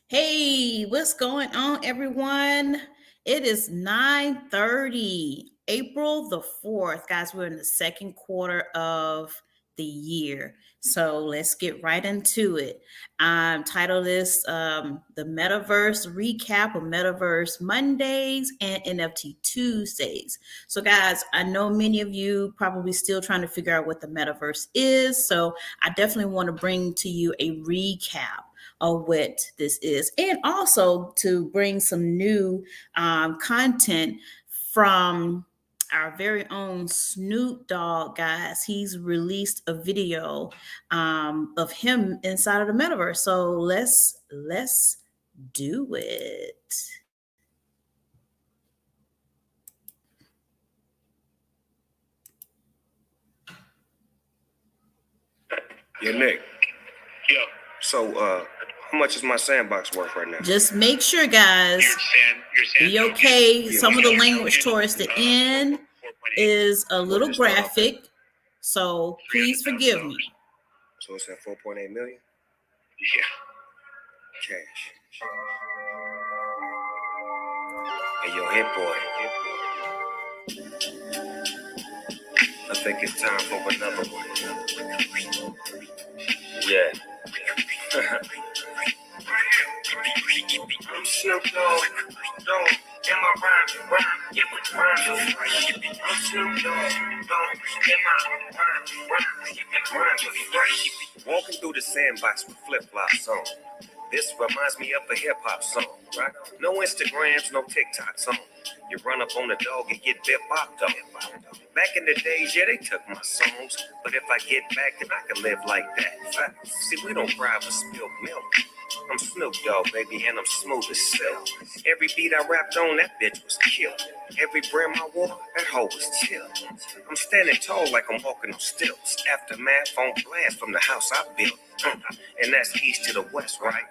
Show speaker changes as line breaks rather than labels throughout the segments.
Hey, what's going on, everyone? It is 9:30, April the 4th. Guys, we're in the second quarter of the year. So let's get right into it. I'm titled this the Metaverse Recap of Metaverse Mondays and NFT Tuesdays. So, guys, I know many of you probably still trying to figure out what the metaverse is. So I definitely want to bring to you a recap of what this is, and also to bring some new content from our very own Snoop Dogg, guys. He's released a video of him inside of the metaverse. So let's do it.
Yeah, Nick.
Yeah.
So, how much is my sandbox worth right now?
Just make sure, guys, be okay. Some of the language towards the end is a little graphic, so please forgive me.
So it's at 4.8 million?
Yeah.
Cash. Hey, yo, hit boy. I think it's time for another one. Yeah. I'm Snoop Dogg, in my rhyme, it was rhyme so fresh. I'm Snoop Dogg, in my rhyme, it rhyme so fresh. Walking through the sandbox with flip-flops on. This reminds me of a hip-hop song, right? No Instagrams, no TikToks on. You run up on the dog and get bip-bopped on. Back in the days, yeah, they took my songs. But if I get back, then I can live like that. See, we don't cry for spilled milk. I'm Snoop Dogg, baby, and I'm smooth as silk. Every beat I rapped on, that bitch was killed. Every brim I wore, that hoe was tilt. I'm standing tall like I'm walking on stilts. Aftermath on blast from the house I built. And that's east to the west, right?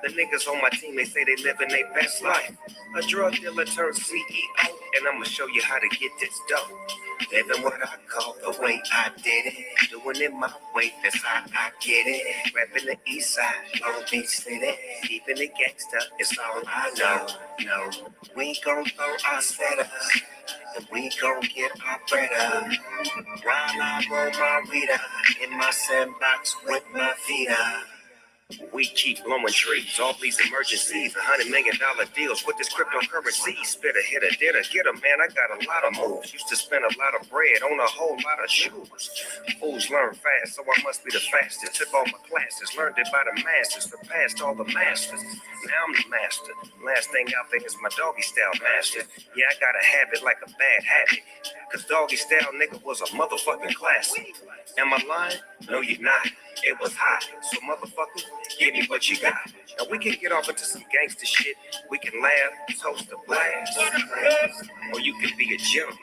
The niggas on my team, they say they living their best life. A drug dealer turned CEO, and I'ma show you how to get this dough. Living what I call the way I did it. Doing it my way, that's how I get it. Rapping the east side, Long Beach City. Keeping it gangsta, it's all I know. No, we gon' throw our setups, and we gon' get our bread up. While I roll my weed up, in my sandbox with my feet up. We keep blowing trees, all these emergencies, $100 million deals with this cryptocurrency. Spit a hit, a did a get a man. I got a lot of moves. Used to spend a lot of bread on a whole lot of shoes. Fools learn fast, so I must be the fastest. Took all my classes, learned it by the masses, surpassed all the masters. Now I'm the master. Last thing out there is my doggy style master. Yeah, I got a habit like a bad habit. Cause doggy style nigga was a motherfucking classic. Am I lying? No, you're not. It was hot. So motherfucker, give me what you got. Now we can get off into some gangster shit. We can laugh, toast the blast. Or you can be a gentleman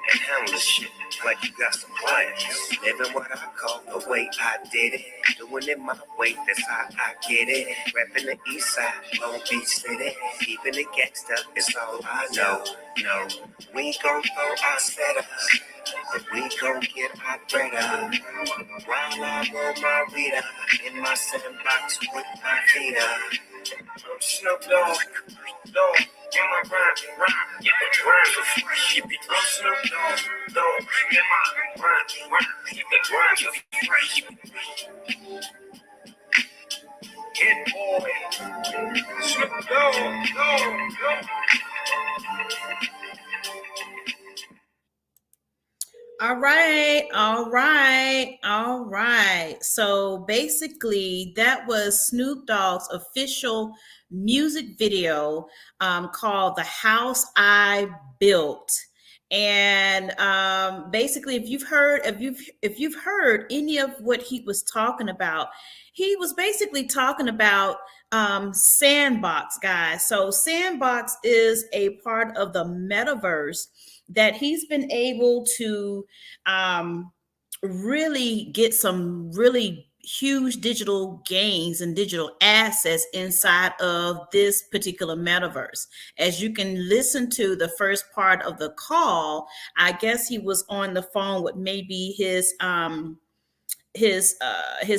and handle the shit like you got some class. Living what I call the way I did it. Doing it my way, that's how I get it. Rapping the east side, Long Beach City. Keeping it gangsta, it's all I know. No, we gon' throw our setups, and we gon' get our bread up. While I roll my weed up, in my sandbox with my feet up. I'm Snoop Dogg, in my rhyme, yeah, rhyme so fresh. I'm Snoop Dogg, in my rhyme, yeah, rhyme so fresh. Hit boy, Snoop Dogg.
All right. So basically, that was Snoop Dogg's official music video called "The House I Built." And basically, if you've heard any of what he was talking about, he was basically talking about Sandbox, guys. So Sandbox is a part of the metaverse that he's been able to really get some really huge digital gains and digital assets inside of this particular metaverse. As you can listen to the first part of the call, I guess he was on the phone with maybe his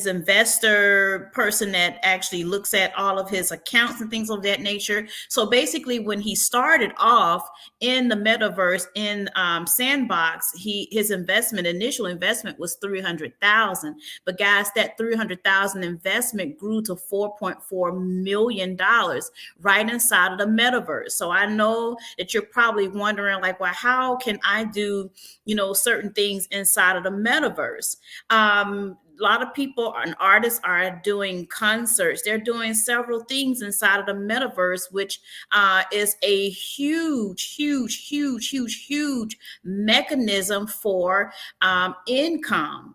investor person that actually looks at all of his accounts and things of that nature. So basically, when he started off in the metaverse in Sandbox, his initial investment was 300,000. But guys, that 300,000 investment grew to $4.4 million right inside of the metaverse. So I know that you're probably wondering, like, well, how can I do certain things inside of the metaverse? A lot of people and artists are doing concerts. They're doing several things inside of the metaverse, which is a huge mechanism for income.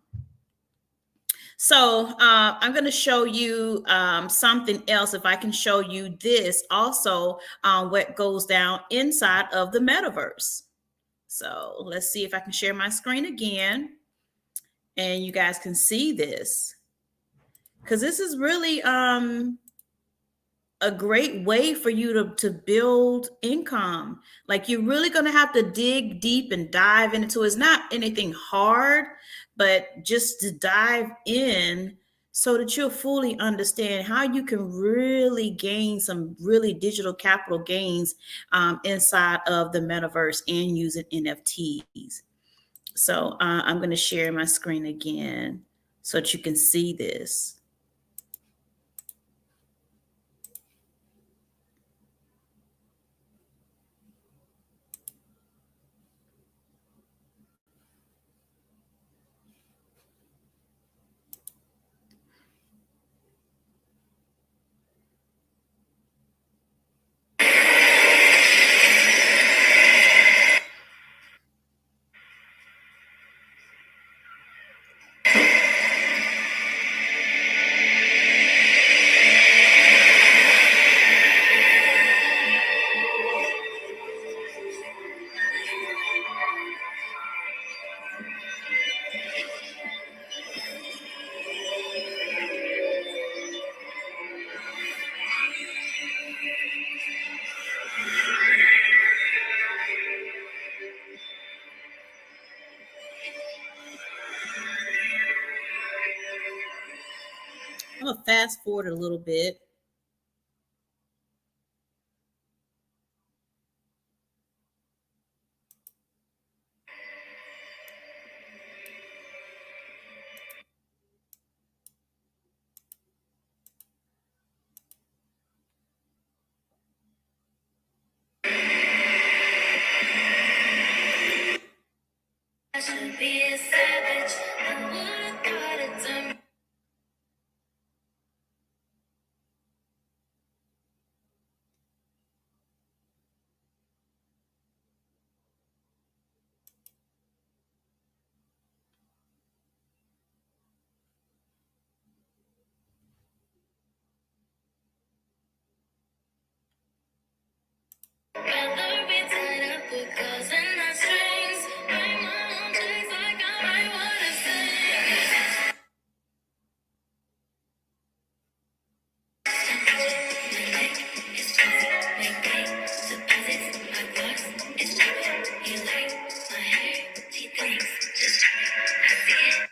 So I'm going to show you something else. If I can show you this also, what goes down inside of the metaverse. So let's see if I can share my screen again and you guys can see this, because this is really a great way for you to build income. Like, you're really going to have to dig deep and dive into it. It's not anything hard, but just to dive in so that you'll fully understand how you can really gain some really digital capital gains inside of the metaverse and using NFTs. So I'm going to share my screen again so that you can see this. I'm going to fast forward a little bit. I should be a savage. I would try to turn. Rather be tied up with calls and not strings. Write my own checks like I write what I sing. It's just make deposits. My box is dropping. You like my hair? She thinks just I see it.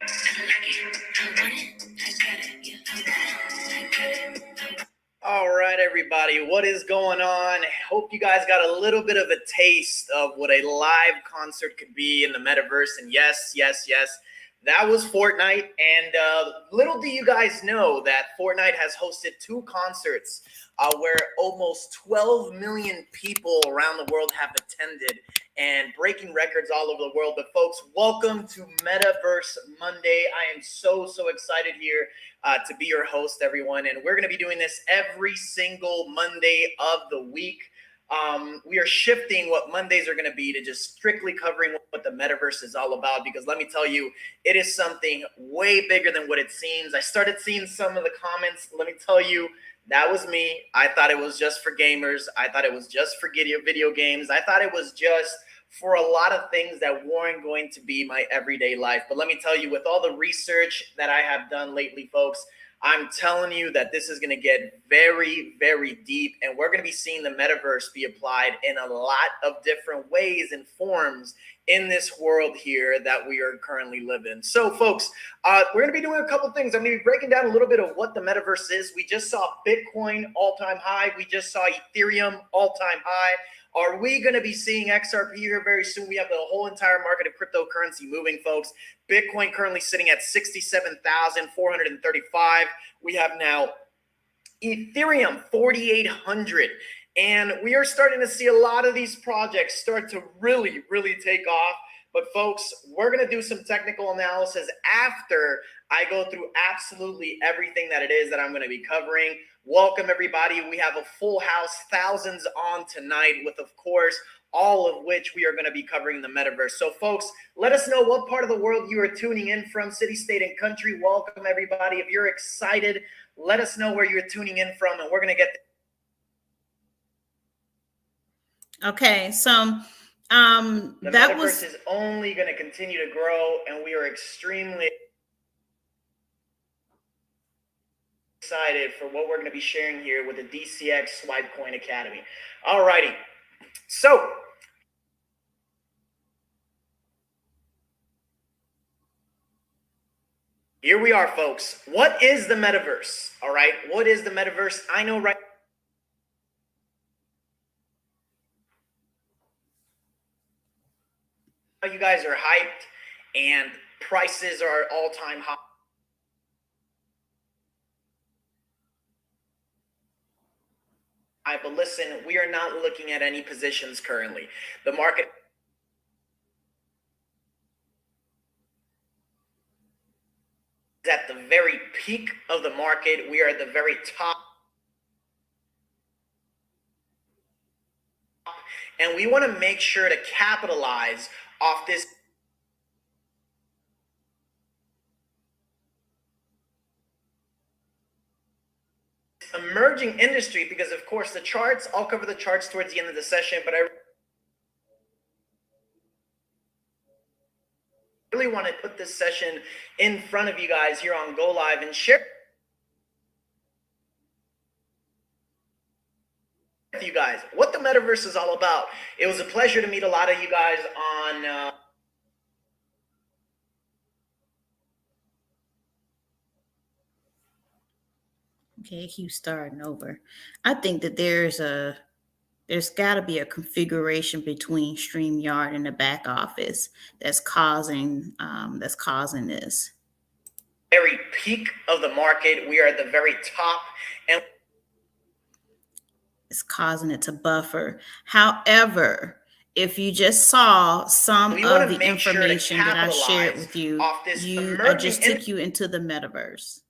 I like it. I want it. I got it. Yeah, I want it. I got it.
All right, everybody, what is going on? Hope you guys got a little bit of a taste of what a live concert could be in the metaverse. And yes, that was Fortnite. And little do you guys know that Fortnite has hosted 2 concerts where almost 12 million people around the world have attended and breaking records all over the world. But folks, welcome to Metaverse Monday. I am so excited here to be your host, everyone. And we're going to be doing this every single Monday of the week. We are shifting what Mondays are going to be to just strictly covering what the metaverse is all about, because let me tell you, it is something way bigger than what it seems. I started seeing some of the comments. Let me tell you, that was me. I thought it was just for gamers. I thought it was just for video games. I thought it was just for a lot of things that weren't going to be my everyday life. But let me tell you, with all the research that I have done lately, folks, I'm telling you that this is going to get very, very deep, and we're going to be seeing the metaverse be applied in a lot of different ways and forms in this world here that we are currently living. So, folks, we're going to be doing a couple things. I'm going to be breaking down a little bit of what the metaverse is. We just saw Bitcoin all-time high. We just saw Ethereum all-time high. Are we going to be seeing XRP here very soon? We have the whole entire market of cryptocurrency moving, folks. Bitcoin currently sitting at 67,435. We have now Ethereum 4,800. And we are starting to see a lot of these projects start to really, really take off. But folks, we're going to do some technical analysis after I go through absolutely everything that it is that I'm going to be covering. Welcome, everybody. We have a full house, thousands on tonight with, of course, all of which we are going to be covering the metaverse. So, folks, let us know what part of the world you are tuning in from, city, state, and country. Welcome, everybody. If you're excited, let us know where you're tuning in from, and we're going to get...
Okay, so
the
that
metaverse is only going to continue to grow, and we are extremely excited for what we're going to be sharing here with the DCX Swipe Coin Academy. All righty. So, here we are, folks. What is the metaverse? All right. What is the metaverse? I know right now you guys are hyped and prices are all-time high. But listen, we are not looking at any positions currently. The market is at the very peak of the market. We are at the very top. And we want to make sure to capitalize off this emerging industry, because of course the charts, I'll cover the charts towards the end of the session, but I really want to put this session in front of you guys here on Go Live and share with you guys what the metaverse is all about. It was a pleasure to meet a lot of you guys on
okay, keep starting over. I think that there's got to be a configuration between StreamYard and the back office that's causing this.
very peak of the market. We are at the very top, and
It's causing it to buffer. However, if you just saw some of the information that I shared with you, I just took you into the metaverse.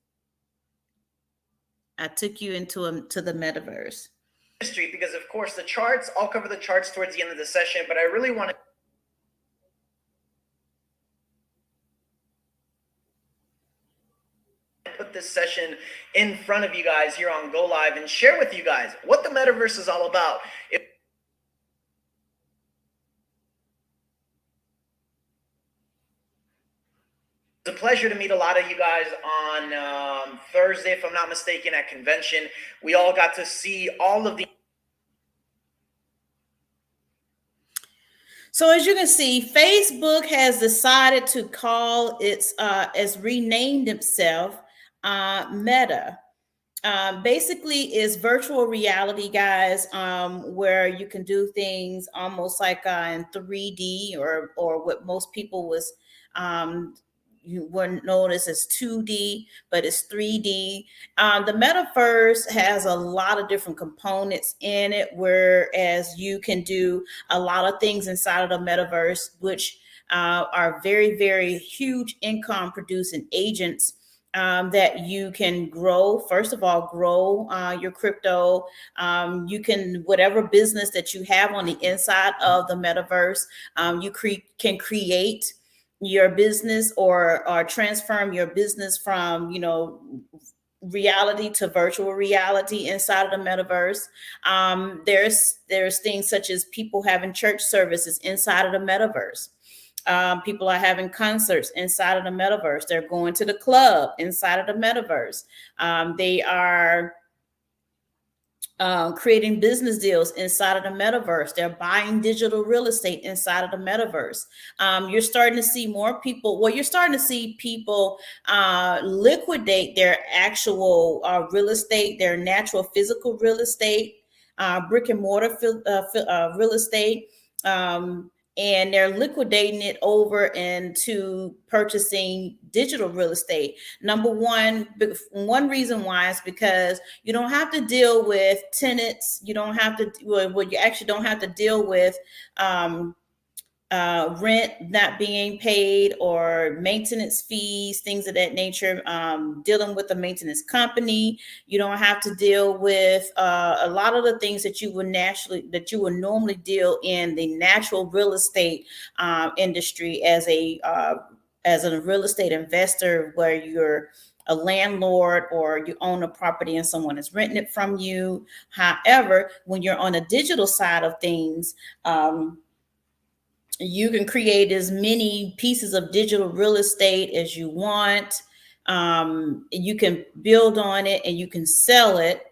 I took you into the metaverse.
Because of course the charts, I'll cover the charts towards the end of the session, but I really want to put this session in front of you guys here on Go Live and share with you guys what the metaverse is all about. It's a pleasure to meet a lot of you guys on Thursday, if I'm not mistaken, at convention. We all got to see all of the...
So as you can see, Facebook has decided to call its has renamed itself Meta. Basically is virtual reality, guys, where you can do things almost like in 3D or what most people was you were noticed as 2D, but it's 3D. The metaverse has a lot of different components in it, whereas you can do a lot of things inside of the metaverse, which are very, very huge income producing agents that you can grow. First of all, grow your crypto. You can, whatever business that you have on the inside of the metaverse, you can create your business or transform your business from, reality to virtual reality inside of the metaverse. There's things such as people having church services inside of the metaverse. People are having concerts inside of the metaverse. They're going to the club inside of the metaverse. They are creating business deals inside of the metaverse. They're buying digital real estate inside of the metaverse. You're starting to see more people. Well, you're starting to see people liquidate their actual real estate, their natural physical real estate, brick and mortar real estate. And they're liquidating it over into purchasing digital real estate. Number one reason why is because you don't have to deal with tenants. You don't have to, well, you actually don't have to deal with um, rent not being paid or maintenance fees, things of that nature. Dealing with a maintenance company, you don't have to deal with a lot of the things that you would normally deal in the natural real estate industry as a real estate investor, where you're a landlord or you own a property and someone is renting it from you. However, when you're on a digital side of things, you can create as many pieces of digital real estate as you want. You can build on it and you can sell it,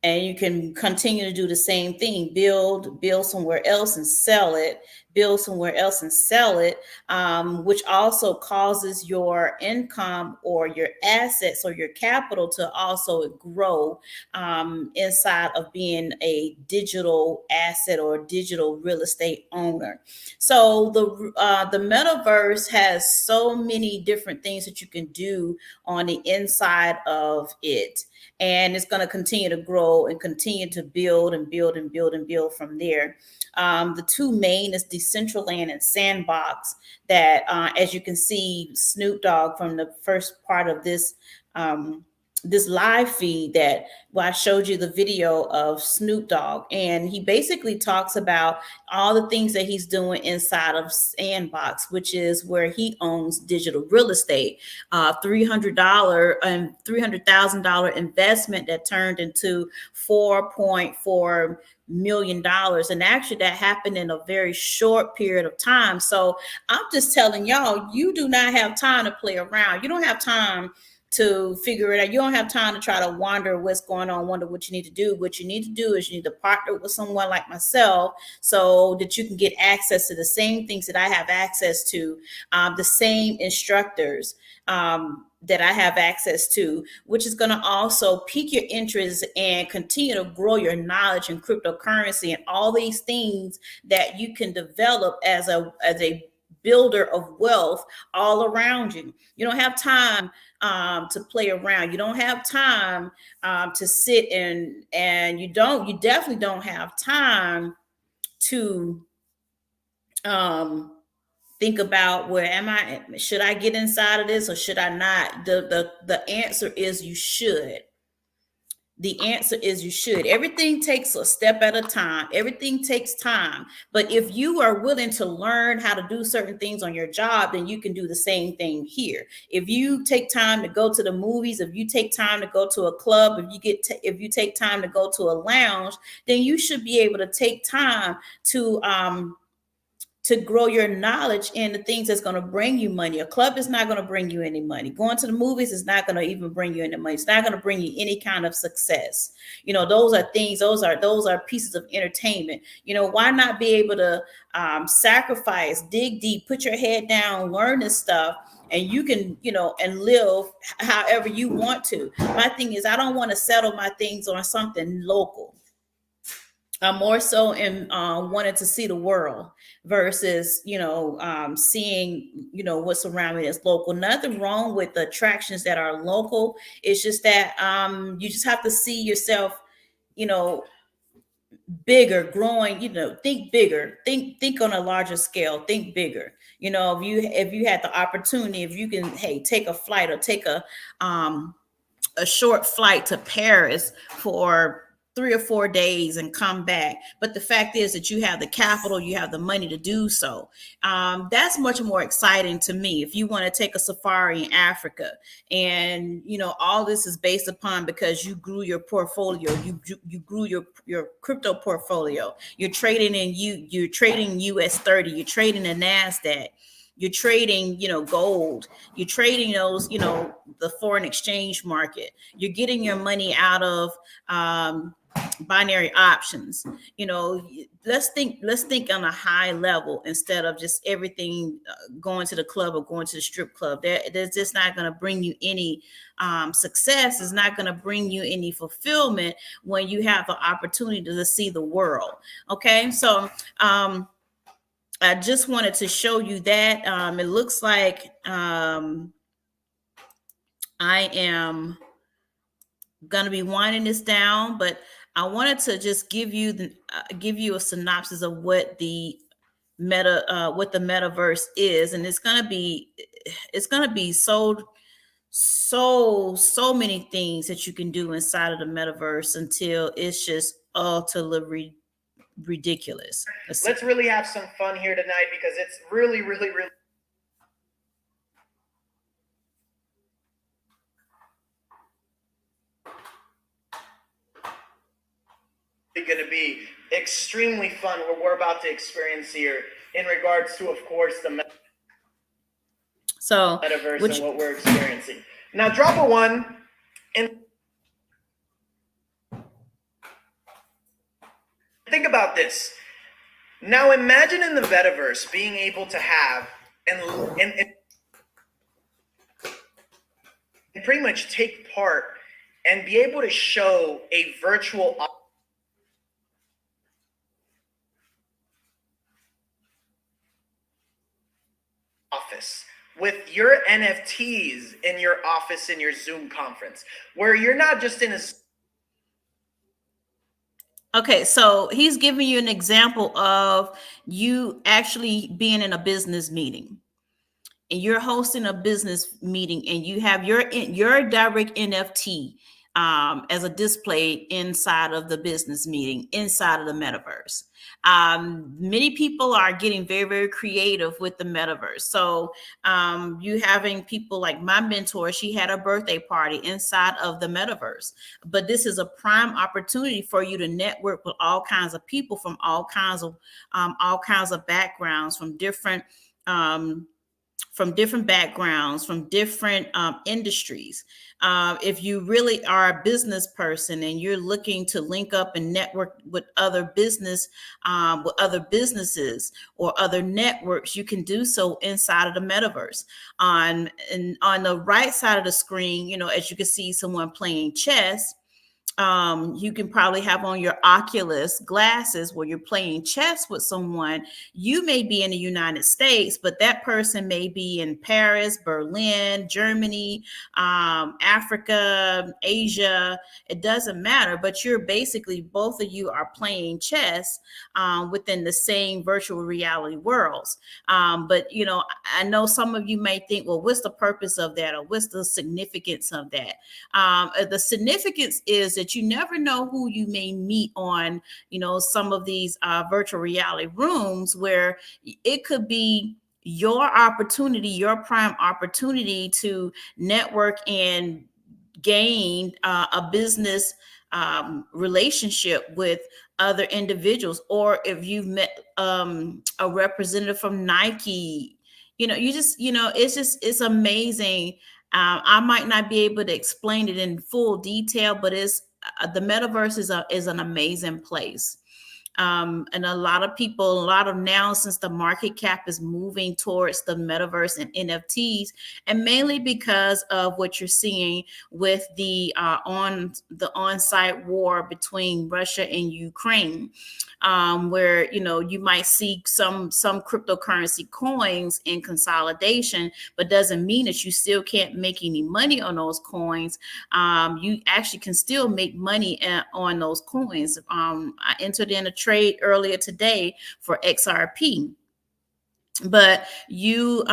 and you can continue to do the same thing: build somewhere else and sell it, build somewhere else and sell it, which also causes your income or your assets or your capital to also grow inside of being a digital asset or digital real estate owner. So the metaverse has so many different things that you can do on the inside of it, and it's going to continue to grow and continue to build and build and build and build from there. The two main is Decentraland and Sandbox. That, as you can see, Snoop Dogg from the first part of this live feed, that I showed you the video of Snoop Dogg, and he basically talks about all the things that he's doing inside of Sandbox, which is where he owns digital real estate. $300,000 investment that turned into $4.4 million, and actually that happened in a very short period of time. So I'm just telling y'all, you do not have time to play around. You don't have time to figure it out. You don't have time to try to wonder what's going on, wonder what you need to do. What you need to do is you need to partner with someone like myself so that you can get access to the same things that I have access to, the same instructors that I have access to, which is going to also pique your interest and continue to grow your knowledge in cryptocurrency and all these things that you can develop as a builder of wealth all around you. You don't have time to play around. You don't have time to sit and you definitely don't have time to think about, where am I? Should I get inside of this or should I not? The answer is you should. The answer is you should. Everything takes a step at a time. Everything takes time. But if you are willing to learn how to do certain things on your job, then you can do the same thing here. If you take time to go to the movies, if you take time to go to a club, if you take time to go to a lounge, then you should be able to take time to grow your knowledge in the things that's going to bring you money. A club is not going to bring you any money. Going to the movies is not going to even bring you any money. It's not going to bring you any kind of success. Those are things, those are pieces of entertainment. Why not be able to sacrifice, dig deep, put your head down, learn this stuff, and you can, and live however you want to. My thing is, I don't want to settle my things on something local. I'm more so in wanting to see the world versus, seeing, what's around me that's local. Nothing wrong with the attractions that are local. It's just that you just have to see yourself, bigger, growing. Think bigger. Think on a larger scale. Think bigger. If you had the opportunity, if you can, hey, take a flight or take a short flight to Paris for 3 or 4 days and come back. But the fact is that you have the capital, you have the money to do so. That's much more exciting to me. If you want to take a safari in Africa, and all this is based upon because you grew your portfolio, you grew your crypto portfolio. You're trading US 30, you're trading the Nasdaq. You're trading, gold. You're trading those, the foreign exchange market. You're getting your money out of binary options. Let's think on a high level instead of just everything going to the club or going to the strip club. There's just not going to bring you any success. It's not going to bring you any fulfillment when you have the opportunity to see the world. Okay, so I just wanted to show you that. It looks like I am going to be winding this down, but I wanted to just give you a synopsis of what the metaverse is, and it's going to be so many things that you can do inside of the metaverse until it's just utterly ridiculous.
Let's really have some fun here tonight because it's really, really, really going to be extremely fun what we're about to experience here in regards to, of course, the metaverse and what we're experiencing. Now, drop a 1 and think about this. Now, imagine in the metaverse being able to have and pretty much take part and be able to show a virtual office with your NFTs in your office in your Zoom conference, where you're not just in a.
Okay, so he's giving you an example of you actually being in a business meeting, and you're hosting a business meeting, and you have your direct NFT as a display inside of the business meeting, inside of the metaverse. Many people are getting very, very creative with the metaverse. So you having people like my mentor, she had a birthday party inside of the metaverse. But this is a prime opportunity for you to network with all kinds of people from all kinds of backgrounds, from different backgrounds, from different industries. If you really are a business person and you're looking to link up and network with other businesses or other networks, you can do so inside of the metaverse. On the right side of the screen, as you can see someone playing chess. You can probably have on your Oculus glasses where you're playing chess with someone. You may be in the United States, but that person may be in Paris, Berlin, Germany, Africa, Asia. It doesn't matter, but you're basically, both of you are playing chess within the same virtual reality worlds. But, I know some of you may think, well, what's the purpose of that? Or what's the significance of that? The significance is that you never know who you may meet on, some of these virtual reality rooms, where it could be your opportunity, your prime opportunity to network and gain a business relationship with other individuals. Or if you've met a representative from Nike, it's amazing. I might not be able to explain it in full detail, but the metaverse is an amazing place. And a lot of now, since the market cap is moving towards the metaverse and NFTs, and mainly because of what you're seeing with the on-site war between Russia and Ukraine, where you might see some cryptocurrency coins in consolidation, but doesn't mean that you still can't make any money on those coins. You actually can still make money on those coins. I entered in a trade earlier today for XRP. but you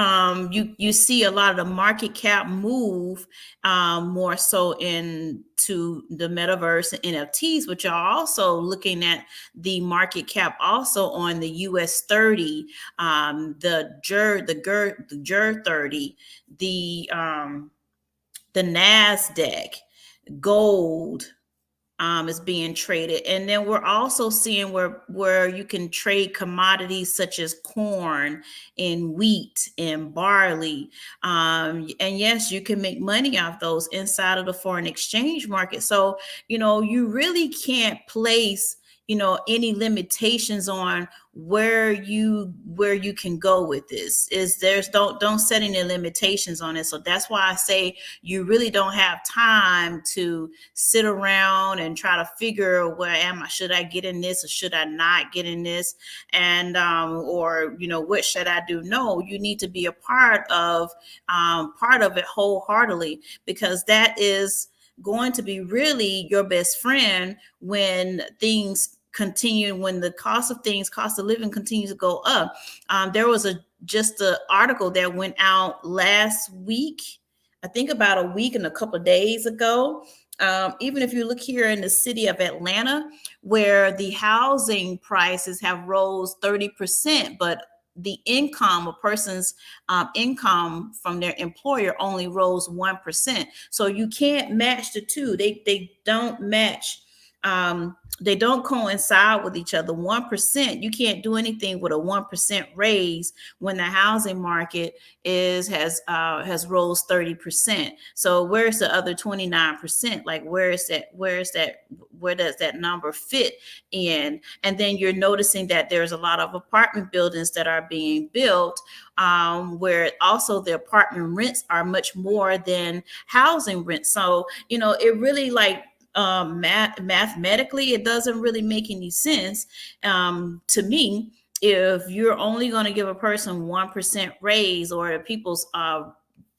see a lot of the market cap move more so into the metaverse and NFTs, but you're also looking at the market cap also on the US 30, the GER 30, the NASDAQ, gold, is being traded. And then we're also seeing where you can trade commodities such as corn and wheat and barley. And yes, you can make money off those inside of the foreign exchange market. So, you really can't place any limitations on where you can go with this. Is there's don't set any limitations on it. So that's why I say you really don't have time to sit around and try to figure, where am I, should I get in this or should I not get in this, and or what should I do. No, you need to be a part of it wholeheartedly, because that is going to be really your best friend when things continue, when the cost of living continues to go up. There was just an article that went out last week, I think about a week and a couple of days ago. Even if you look here in the city of Atlanta, where the housing prices have rose 30%, but the income, a person's income from their employer only rose 1%. So you can't match the two. They don't match. They don't coincide with each other. 1%, you can't do anything with a 1% raise when the housing market has rose 30%. So where's the other 29%? Like, where is that? Where does that number fit in? And then you're noticing that there's a lot of apartment buildings that are being built, where also the apartment rents are much more than housing rents. So it really, like, mathematically, it doesn't really make any sense to me. If you're only going to give a person 1% raise, or if people's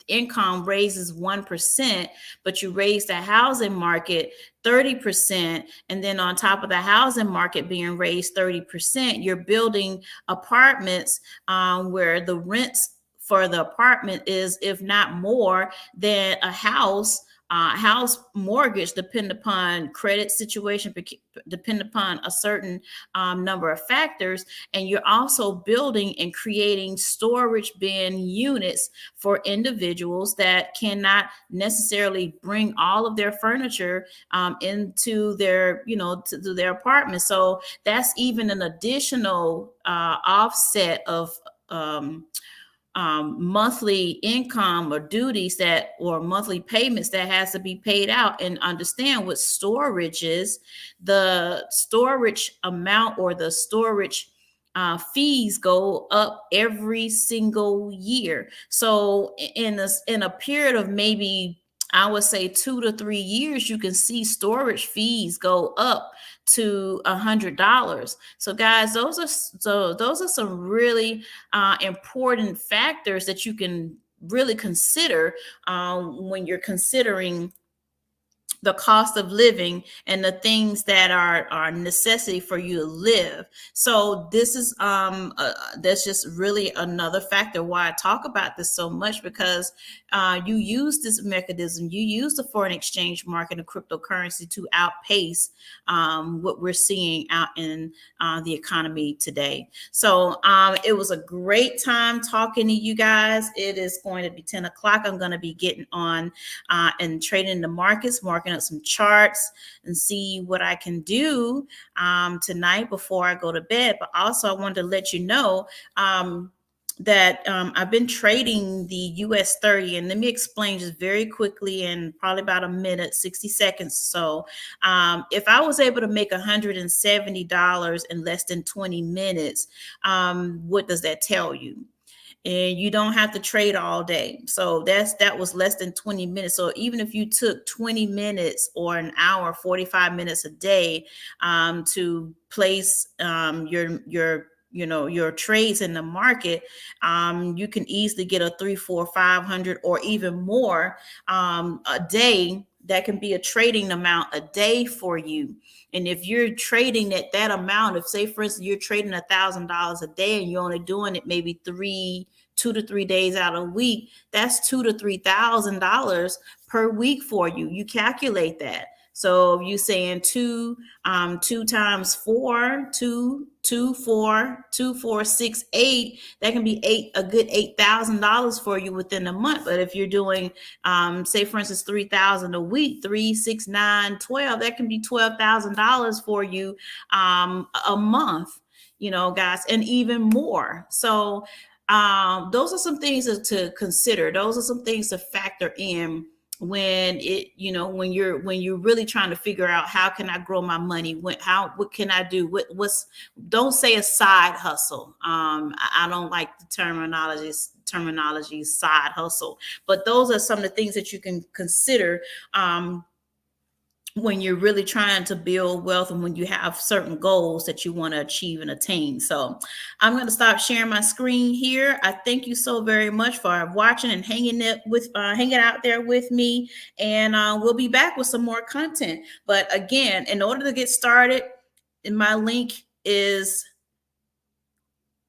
income raises 1%, but you raise the housing market 30%, and then on top of the housing market being raised 30%, you're building apartments where the rents for the apartment is, if not more than a house mortgage, depend upon credit situation, depend upon a certain number of factors. And you're also building and creating storage bin units for individuals that cannot necessarily bring all of their furniture into their to their apartment. So that's even an additional offset of monthly income or duties or monthly payments that has to be paid out. And understand what storage is, the storage amount or the storage fees go up every single year. So in a period of maybe, I would say, 2 to 3 years, you can see storage fees go up to $100. So guys, those are some really important factors that you can really consider when you're considering the cost of living and the things that are necessity for you to live. So this is that's just really another factor why I talk about this so much, because you use this mechanism, you use the foreign exchange market and cryptocurrency to outpace what we're seeing out in the economy today. So it was a great time talking to you guys. It is going to be 10 o'clock. I'm going to be getting on and trading the markets, marking up some charts, and see what I can do tonight before I go to bed. But also, I wanted to let you know that I've been trading the US 30, and let me explain just very quickly in probably about a minute, 60 seconds. So if I was able to make $170 in less than 20 minutes, what does that tell you? And you don't have to trade all day. So that was less than 20 minutes. So even if you took 20 minutes or an hour, 45 minutes a day to place your trades in the market, you can easily get a 300, 400, 500 or even more a day that can be a trading amount a day for you. And if you're trading at that amount, if say for instance you're trading $1,000 a day and you're only doing it maybe 2 to 3 days out of a week, that's $2,000 to $3,000 per week for you. You calculate that. So you saying two times four, two, four, 6, 8. That can be a good $8,000 for you within a month. But if you're doing, say for instance, 3,000 a week, 3, 6, 9, 12, that can be $12,000 for you a month. Guys, and even more. So those are some things to consider. Those are some things to factor in when when you're really trying to figure out how can I grow my money, what can I do, what's don't say a side hustle. I don't like the terminology side hustle, but those are some of the things that you can consider when you're really trying to build wealth and when you have certain goals that you want to achieve and attain. So I'm going to stop sharing my screen here. I thank you so very much for watching and hanging out there with me. And we'll be back with some more content. But again, in order to get started, my link is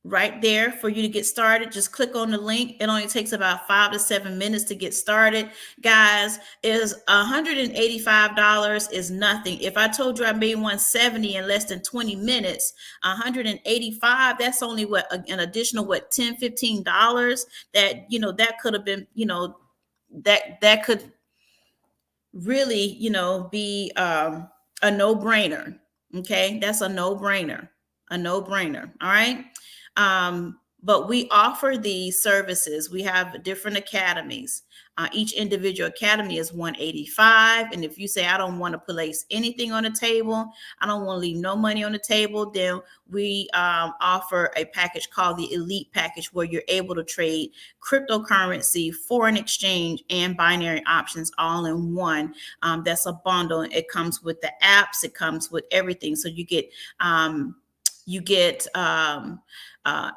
right there for you to get started. Just click on the link. It only takes about 5 to 7 minutes to get started. Guys, is $185 is nothing. If I told you I made 170 in less than 20 minutes, 185, that's only an additional $10-15 that that could have been, that could really, be a no-brainer. Okay, that's a no-brainer. All right. But we offer these services. We have different academies. Each individual academy is 185. And if you say, I don't want to place anything on the table, I don't want to leave no money on the table, then we offer a package called the Elite Package, where you're able to trade cryptocurrency, foreign exchange, and binary options all in one. That's a bundle. It comes with the apps. It comes with everything. So you get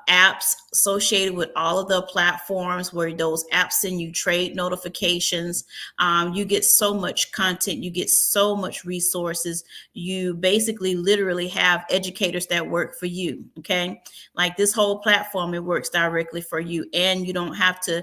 apps associated with all of the platforms, where those apps send you trade notifications. You get so much content, you get so much resources. You basically literally have educators that work for you. Okay, like this whole platform, it works directly for you, and you don't have to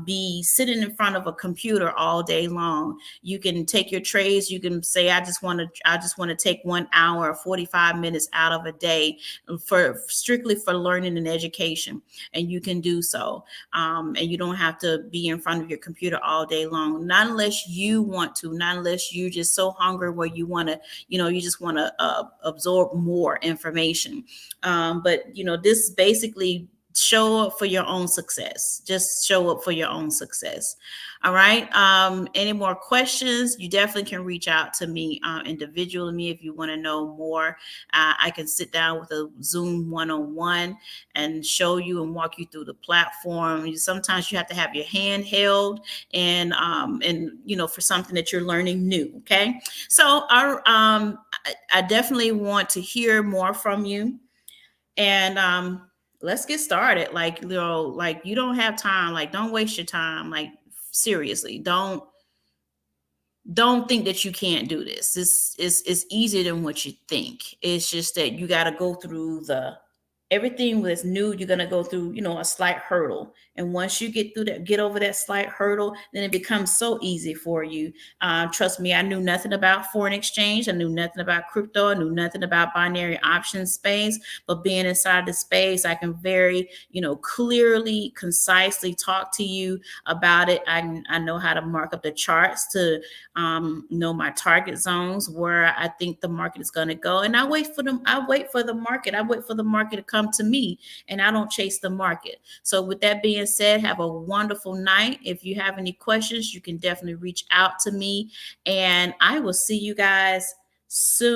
be sitting in front of a computer all day long. You can take your trades. You can say, I just want to take 1 hour or 45 minutes out of a day for strictly for learning and education, and you can do so. And you don't have to be in front of your computer all day long, not unless you want to, not unless you're just so hungry where you want to, you just want to absorb more information. But this basically show up for your own success. Just show up for your own success. All right. Any more questions? You definitely can reach out to me individually if you want to know more. I can sit down with a Zoom one-on-one and show you and walk you through the platform. Sometimes you have to have your hand held and for something that you're learning new. Okay. So I definitely want to hear more from you. And let's get started. Like you don't have time. Like, don't waste your time. Like, seriously, don't think that you can't do this. It's easier than what you think. It's just that you got to go through everything that's new. You're going to go through, a slight hurdle. And once you get over that slight hurdle, then it becomes so easy for you. Trust me, I knew nothing about foreign exchange. I knew nothing about crypto. I knew nothing about binary option space. But being inside the space, I can very, clearly, concisely talk to you about it. I know how to mark up the charts to know my target zones, where I think the market is going to go. And I wait for the market. I wait for the market to come to me, and I don't chase the market. So with that being said, have a wonderful night. If you have any questions, you can definitely reach out to me, and I will see you guys soon.